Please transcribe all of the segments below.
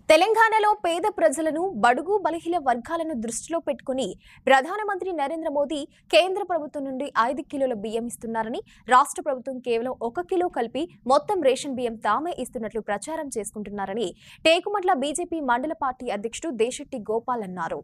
తెలంగాణలో పేద ప్రజలను బడుగు బలహీన వర్గాలను దృష్టిలో పెట్టుకుని ప్రధానమంత్రి నరేంద్ర మోదీ కేంద్ర ప్రభుత్వం నుండి 5 కిలోల బియ్యం ఇస్తున్నారని, రాష్ట్ర ప్రభుత్వం కేవలం 1 కిలో కలిపి మొత్తం రేషన్ బియ్యం తామే ఇస్తున్నట్లు ప్రచారం చేసుకుంటున్నారని టేకుమట్ల బీజేపీ మండల పార్టీ అధ్యక్షుడు దేశెట్టి గోపాల్ అన్నారు.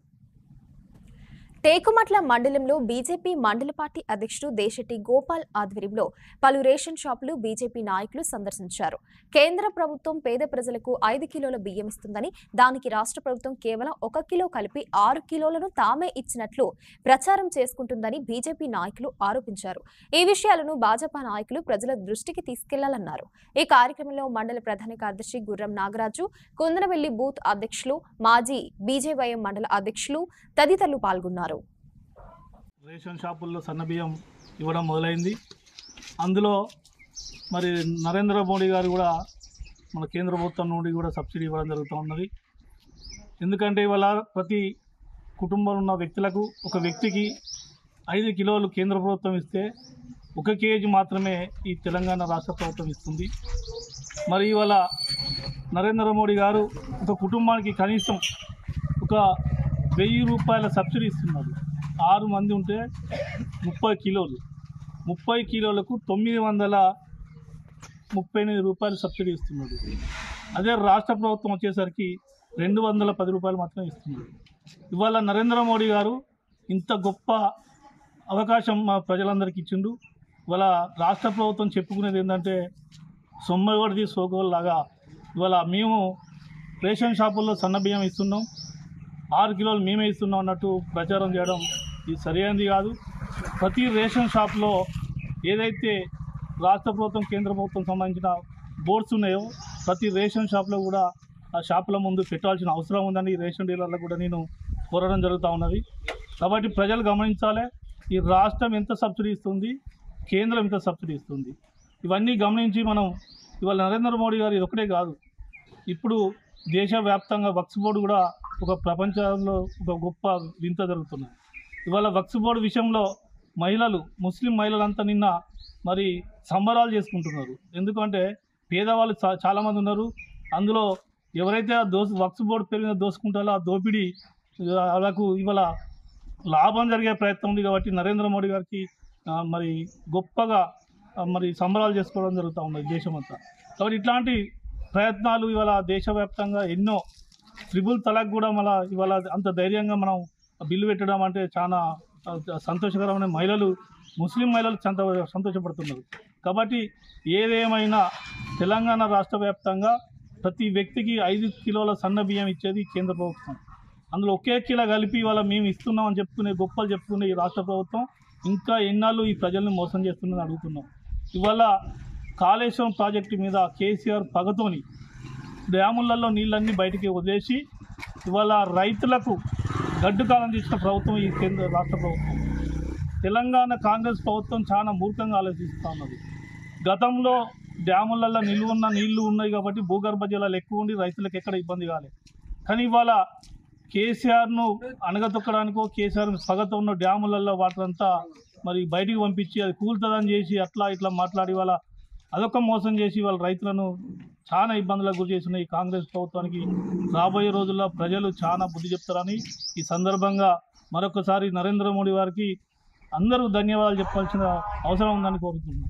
టేకుమట్ల మండలంలో బీజేపీ మండల పార్టీ అధ్యక్షుడు దేశెట్టి గోపాల్ ఆధ్వర్యంలో పలు రేషన్ షాపులు బీజేపీ నాయకులు సందర్శించారు. కేంద్ర ప్రభుత్వం పేద ప్రజలకు 5 కిలోల బియ్యం ఇస్తుందని, దానికి రాష్ట్ర ప్రభుత్వం కేవలం 1 కిలో కలిపి 6 కిలోలను తామే ఇచ్చినట్లు ప్రచారం చేసుకుంటుందని బీజేపీ నాయకులు ఆరోపించారు. ఈ విషయాలను భాజపా నాయకులు ప్రజల దృష్టికి తీసుకెళ్లాలన్నారు. ఈ కార్యక్రమంలో మండల ప్రధాన కార్యదర్శి గుర్రం నాగరాజు, కుందనవెల్లి బూత్ అధ్యక్షులు, మాజీ బీజేవైఎం మండల అధ్యక్షులు తదితరులు పాల్గొన్నారు. రేషన్ షాపుల్లో సన్నబియ్యం ఇవ్వడం మొదలైంది. అందులో మరి నరేంద్ర మోడీ గారు కూడా మన కేంద్ర ప్రభుత్వం నుండి కూడా సబ్సిడీ ఇవ్వడం జరుగుతూ ఉన్నది. ఎందుకంటే ఇవాళ ప్రతి కుటుంబంలో ఉన్న వ్యక్తులకు ఒక వ్యక్తికి 5 కిలోలు కేంద్ర ప్రభుత్వం ఇస్తే 1 కేజీ మాత్రమే ఈ తెలంగాణ రాష్ట్ర ప్రభుత్వం ఇస్తుంది. మరి ఇవాళ నరేంద్ర మోడీ గారు ఒక కుటుంబానికి కనీసం ఒక 1000 రూపాయల సబ్సిడీ ఇస్తున్నారు. 6 మంది ఉంటే 30 కిలోలు, 30 కిలోలకు 938 రూపాయలు సబ్సిడీ ఇస్తున్నారు. అదే రాష్ట్ర ప్రభుత్వం వచ్చేసరికి 210 రూపాయలు మాత్రమే ఇస్తున్నారు. ఇవాళ నరేంద్ర మోడీ గారు ఇంత గొప్ప అవకాశం మా ప్రజలందరికీ ఇచ్చిండు. ఇవాళ రాష్ట్ర ప్రభుత్వం చెప్పుకునేది ఏంటంటే సొమ్మగొడిది సోకోల్లాగా ఇవాళ మేము రేషన్ షాపుల్లో సన్నబియ్యం ఇస్తున్నాం, 6 కిలోలు మేమే ఇస్తున్నాం అన్నట్టు ప్రచారం చేయడం ఇది సరైనది కాదు. ప్రతి రేషన్ షాప్లో ఏదైతే రాష్ట్ర ప్రభుత్వం కేంద్ర ప్రభుత్వం సంబంధించిన బోర్డ్స్ ఉన్నాయో ప్రతి రేషన్ షాప్లో కూడా ఆ షాపుల ముందు పెట్టాల్సిన అవసరం ఉందని రేషన్ డీలర్లకు కూడా నేను కోరడం జరుగుతూ ఉన్నది. కాబట్టి ప్రజలు గమనించాలి, ఈ రాష్ట్రం ఎంత సబ్సిడీ ఇస్తుంది, కేంద్రం ఎంత సబ్సిడీ ఇస్తుంది, ఇవన్నీ గమనించి మనం ఇవాళ నరేంద్ర మోడీ గారు ఇది ఒకటే కాదు, ఇప్పుడు దేశవ్యాప్తంగా వక్ఫ్ బోర్డు కూడా ఒక ప్రపంచంలో ఒక గొప్ప వింత జరుగుతున్నాయి. ఇవాళ వక్ఫ్ బోర్డు విషయంలో మహిళలు, ముస్లిం మహిళలంతా నిన్న మరి సంబరాలు చేసుకుంటున్నారు. ఎందుకంటే పేదవాళ్ళు చాలామంది ఉన్నారు. అందులో ఎవరైతే ఆ వక్ఫ్ బోర్డు పేరు మీద దోసుకుంటారో ఆ దోపిడీ వాళ్ళకు ఇవాళ లాభం జరిగే ప్రయత్నం ఉంది. కాబట్టి నరేంద్ర మోడీ గారికి మరి గొప్పగా మరి సంబరాలు చేసుకోవడం జరుగుతూ ఉన్నది దేశమంతా. కాబట్టి ఇట్లాంటి ప్రయత్నాలు ఇవాళ దేశవ్యాప్తంగా ఎన్నో, త్రిబుల్ తలాక్ కూడా మళ్ళీ ఇవాళ అంత ధైర్యంగా మనం బిల్లు పెట్టడం అంటే చాలా సంతోషకరమైన, మహిళలు, ముస్లిం మహిళలు సంతోషపడుతున్నారు. కాబట్టి ఏదేమైనా తెలంగాణ రాష్ట్ర వ్యాప్తంగా ప్రతి వ్యక్తికి 5 కిలోల సన్న బియ్యం ఇచ్చేది కేంద్ర ప్రభుత్వం. అందులో 1 కిలో కలిపి ఇవాళ మేము ఇస్తున్నామని గొప్పలు చెప్పుకునే ఈ రాష్ట్ర ప్రభుత్వం ఇంకా ఎన్నాళ్ళు ఈ ప్రజల్ని మోసం చేస్తుందని అడుగుతున్నాం. ఇవాళ కాళేశ్వరం ప్రాజెక్టు మీద కేసీఆర్ పగతోని డ్యాములలో నీళ్ళన్నీ బయటికి వదిలేసి ఇవాళ రైతులకు గడ్డు కాలం చేసిన ప్రభుత్వం ఈ కేంద్ర రాష్ట్ర ప్రభుత్వం. తెలంగాణ కాంగ్రెస్ ప్రభుత్వం చాలా మూర్ఖంగా ఆలోచిస్తూ ఉన్నది. గతంలో డ్యాములలో నీళ్లు ఉన్నాయి కాబట్టి భూగర్భ జలాలు ఎక్కువ ఉండి రైతులకు ఎక్కడ ఇబ్బంది కాలేదు. కానీ ఇవాళ కేసీఆర్ను అణగతొక్కడానికో కేసీఆర్ పగతో ఉన్న డ్యాములలో వాటర్ అంతా మరి బయటికి పంపించి అది కూలుతుందని చేసి అట్లా ఇట్లా మాట్లాడి వాళ్ళ అదొక మోసం చేసి వాళ్ళ రైతులను చాలా ఇబ్బందులకు గురి చేసిన ఈ కాంగ్రెస్ ప్రభుత్వానికి రాబోయే రోజుల్లో ప్రజలు చాలా బుద్ధి చెప్తారని ఈ సందర్భంగా మరొకసారి నరేంద్ర మోడీ గారికి అందరూ ధన్యవాదాలు చెప్పాల్సిన అవసరం ఉందని కోరుతున్నాను.